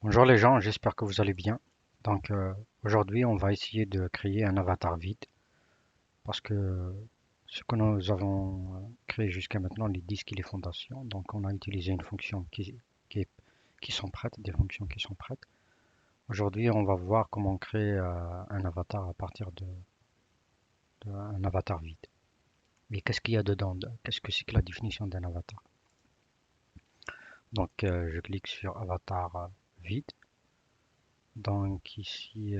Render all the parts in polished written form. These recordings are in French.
Bonjour les gens, j'espère que vous allez bien. Donc aujourd'hui, on va essayer de créer un avatar vide parce que ce que nous avons créé jusqu'à maintenant, les disques et les fondations, donc on a utilisé une fonction qui, est- qui sont prêtes, des fonctions qui sont prêtes. Aujourd'hui, on va voir comment créer un avatar à partir d'un avatar vide. Mais qu'est-ce qu'il y a dedans? Qu'est-ce que c'est que la définition d'un avatar? Donc je clique sur avatar vide. Donc ici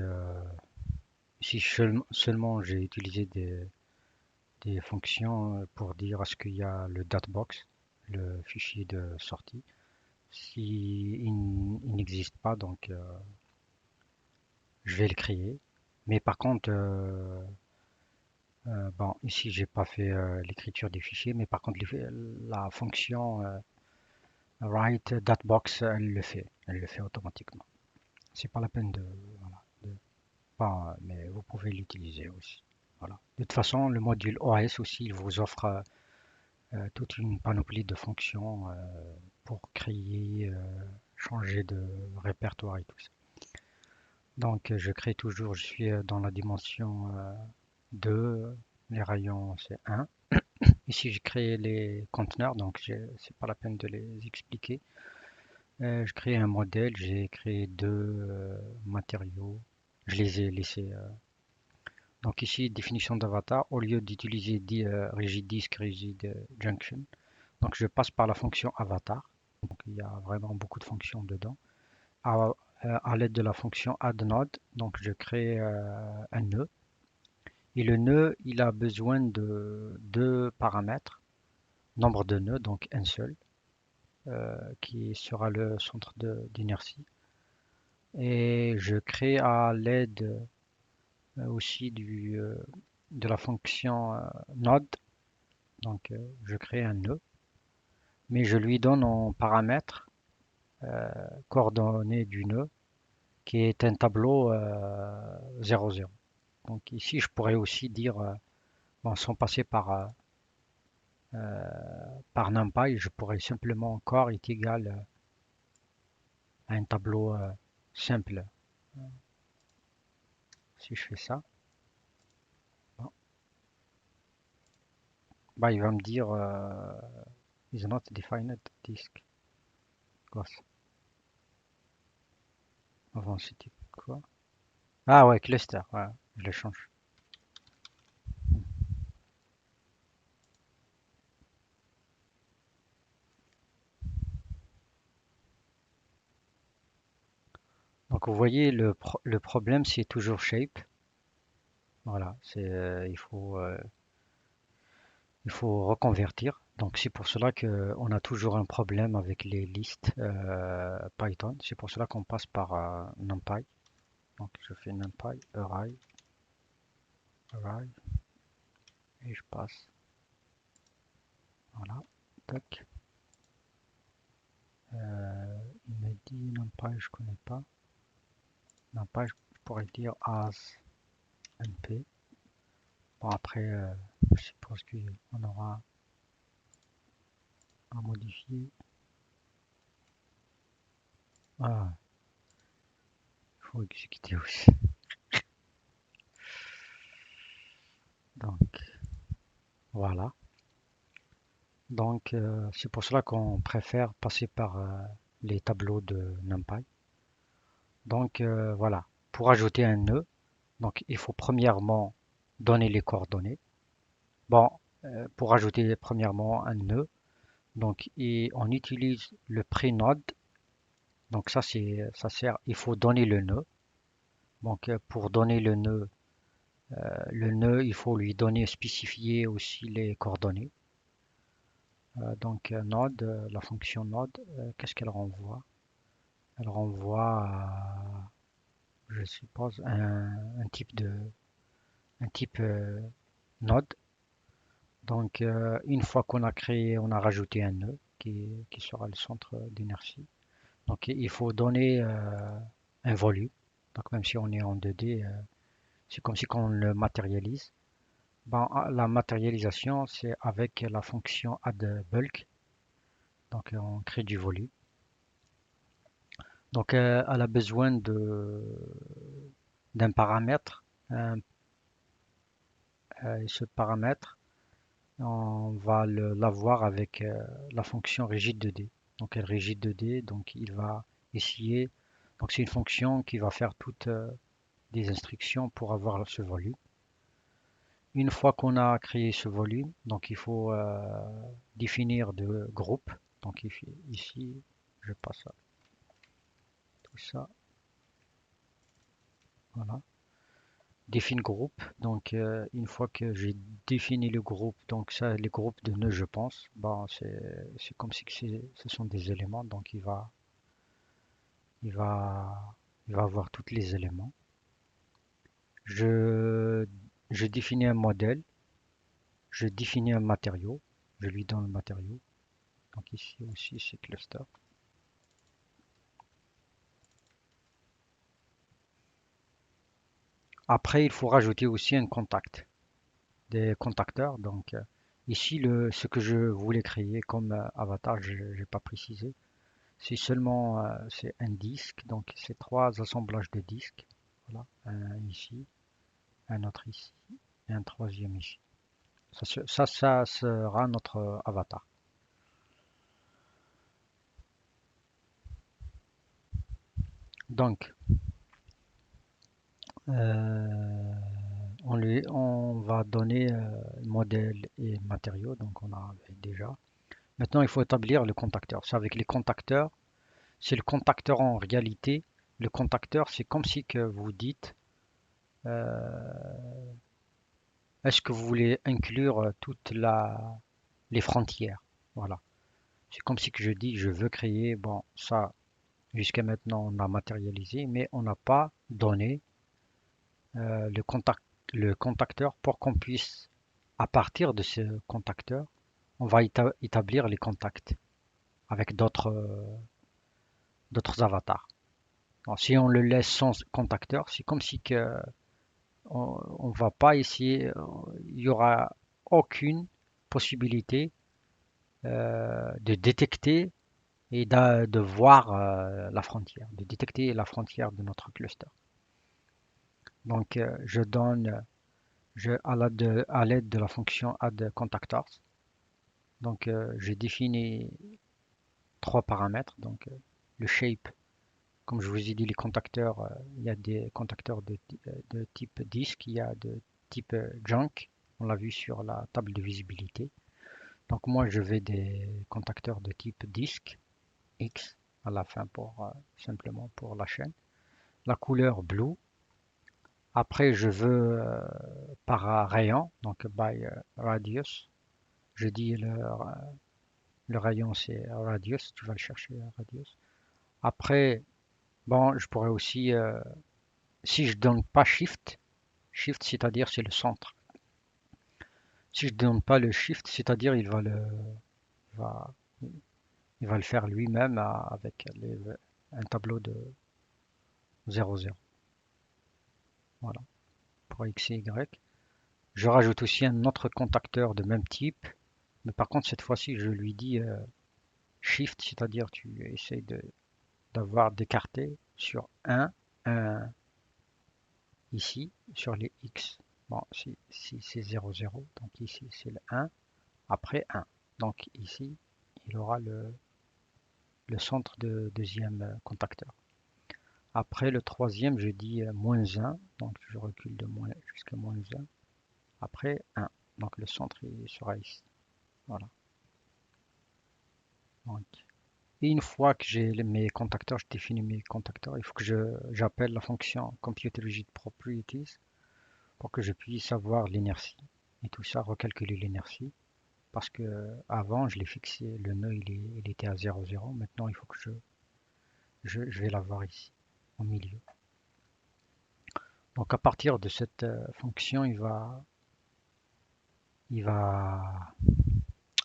seulement j'ai utilisé des fonctions pour dire est-ce qu'il y a le datebox, le fichier de sortie. Si il n'existe pas, donc je vais le créer. Mais par contre, bon, ici j'ai pas fait l'écriture des fichiers, mais par contre la fonction write datebox, elle le fait automatiquement. C'est pas la peine voilà, de pas, mais vous pouvez l'utiliser aussi. Voilà. De toute façon, le module OS aussi, il vous offre toute une panoplie de fonctions pour créer, changer de répertoire et tout ça. Donc je crée toujours, je suis dans la dimension 2, les rayons c'est 1. Ici j'ai créé les conteneurs, donc c'est pas la peine de les expliquer. Je crée un modèle, j'ai créé deux matériaux, je les ai laissés. Donc ici définition d'avatar, au lieu d'utiliser rigid disk, rigid junction, donc je passe par la fonction avatar. Donc il y a vraiment beaucoup de fonctions dedans. À, à l'aide de la fonction add node, donc je crée un nœud. Et le nœud, il a besoin de deux paramètres, nombre de nœuds, donc un seul, qui sera le centre d'inertie. Et je crée à l'aide aussi de la fonction node, donc je crée un nœud, mais je lui donne en paramètre coordonnées du nœud qui est un tableau 0,0. Donc ici, je pourrais aussi dire, bon, sans passer par NumPy, je pourrais simplement corps est égal à un tableau simple. Si je fais ça, bon, bah, il va me dire is not defined disk. Quoi ça? Avant c'était quoi? Ah ouais, cluster, ouais, je le change. Donc vous voyez le problème c'est toujours shape. Voilà, il faut reconvertir. Donc c'est pour cela qu'on a toujours un problème avec les listes Python. C'est pour cela qu'on passe par NumPy. Donc je fais NumPy, array, et je passe. Voilà. Tac. Il me dit NumPy, je connais pas. NumPy, je pourrais dire as np. Bon après, je suppose qu'on aura à modifier. Ah, il faut exécuter aussi. Donc voilà. Donc, c'est pour cela qu'on préfère passer par les tableaux de NumPy. Donc, voilà. Pour ajouter un nœud, donc il faut premièrement donner les coordonnées. Bon, pour ajouter premièrement un nœud, donc on utilise le prénode. Donc ça sert. Il faut donner le nœud. Donc, pour donner le nœud, il faut lui donner spécifier aussi les coordonnées. Donc, node, la fonction node, qu'est-ce qu'elle renvoie? Elle renvoie à, je suppose, un type node. Donc, une fois qu'on a créé, on a rajouté un nœud qui sera le centre d'inertie. Donc, il faut donner un volume. Donc, même si on est en 2D, c'est comme si on le matérialise. Bon, la matérialisation, c'est avec la fonction add bulk. Donc, on crée du volume. Donc, elle a besoin d'un paramètre. Et ce paramètre, on va l'avoir avec la fonction rigide 2D. Donc, elle rigide 2D, donc il va essayer. Donc, c'est une fonction qui va faire toutes des instructions pour avoir ce volume. Une fois qu'on a créé ce volume, donc il faut définir de groupe. Donc ici, je passe à tout ça. Voilà. Défine groupe. Donc une fois que j'ai défini le groupe, donc ça, les groupes de nœuds, je pense, bon, c'est comme si ce sont des éléments. Donc il va, il va avoir tous les éléments. Je, je définis un modèle. Je définis un matériau. Je lui donne le matériau. Donc ici aussi, c'est cluster. Après, il faut rajouter aussi un contact, des contacteurs. Donc ici, ce que je voulais créer comme avatar, je n'ai pas précisé. C'est seulement c'est un disque, donc c'est trois assemblages de disques. Voilà, un ici, un autre ici et un troisième ici. Ça sera notre avatar. Donc, euh, on va donner modèle et matériaux, donc on a déjà. Maintenant, il faut établir le contacteur. C'est avec les contacteurs. C'est le contacteur en réalité. Le contacteur, c'est comme si que vous dites, euh, est-ce que vous voulez inclure les frontières? Voilà. C'est comme si que je dis, je veux créer, bon, ça, jusqu'à maintenant, on a matérialisé, mais on n'a pas donné euh, le contact, le contacteur pour qu'on puisse, à partir de ce contacteur, on va établir les contacts avec d'autres avatars. Alors, si on le laisse sans contacteur, c'est comme si que on va pas essayer, il y aura aucune possibilité de détecter et de voir la frontière, de détecter la frontière de notre cluster. Donc, je donne, à l'aide de la fonction add_contactors, donc je définis trois paramètres. Donc, le shape, comme je vous ai dit, les contacteurs, il y a des contacteurs de type disk, il y a de type junk, on l'a vu sur la table de visibilité. Donc moi, je vais des contacteurs de type disk, X à la fin pour simplement pour la chaîne. La couleur blue. Après, je veux par rayon, donc by radius. Je dis le rayon c'est radius, tu vas le chercher radius. Après, bon, je pourrais aussi, si je donne pas shift, shift c'est-à-dire c'est le centre. Si je donne pas le shift, c'est-à-dire il va, il va le faire lui-même avec un tableau de 0,0. Voilà, pour X et Y. Je rajoute aussi un autre contacteur de même type, mais par contre cette fois-ci je lui dis Shift, c'est-à-dire tu essaies d'avoir d'écarter sur un ici, sur les X. Bon, si c'est 0,0, donc ici c'est le 1, après 1. Donc ici, il aura le centre de deuxième contacteur. Après le troisième, je dis -1, donc je recule de moins jusqu'à -1. Après 1, donc le centre il sera ici. Voilà. Donc, et une fois que j'ai mes contacteurs, je définis mes contacteurs, il faut que j'appelle la fonction ComputerRigidProperties pour que je puisse avoir l'inertie et tout ça, recalculer l'inertie. Parce que avant, je l'ai fixé, le nœud il était à 0,0. Maintenant, il faut que je vais l'avoir ici, au milieu. Donc à partir de cette fonction, il va, il va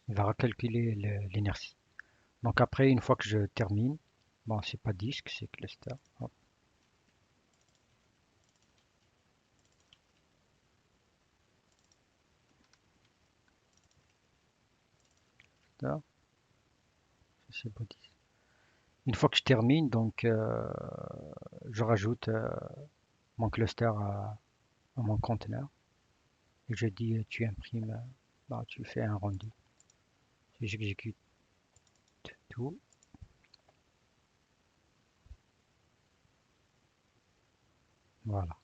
recalculer l'inertie. Donc après, une fois que je termine, bon, c'est pas disque, c'est cluster. Hop, c'est body. Une fois que je termine, donc je rajoute mon cluster à mon conteneur et je dis tu imprimes, bah, tu fais un rendu. Si j'exécute tout, voilà.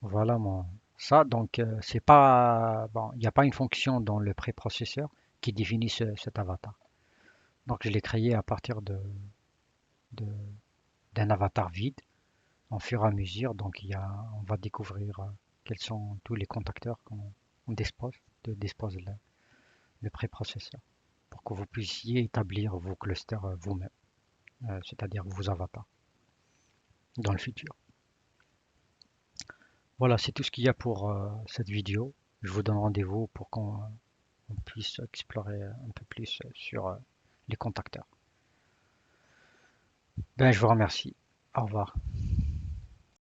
Voilà mon ça donc c'est pas bon, il n'y a pas une fonction dans le préprocesseur qui définit cet avatar. Donc je l'ai créé à partir de- d'un avatar vide en fur et à mesure. Donc on va découvrir quels sont tous les contacteurs qu'on dispose le préprocesseur pour que vous puissiez établir vos clusters vous-même, c'est-à-dire vos avatars dans le futur. Voilà, c'est tout ce qu'il y a pour cette vidéo. Je vous donne rendez-vous pour qu'on puisse explorer un peu plus sur les contacteurs. Ben, je vous remercie. Au revoir.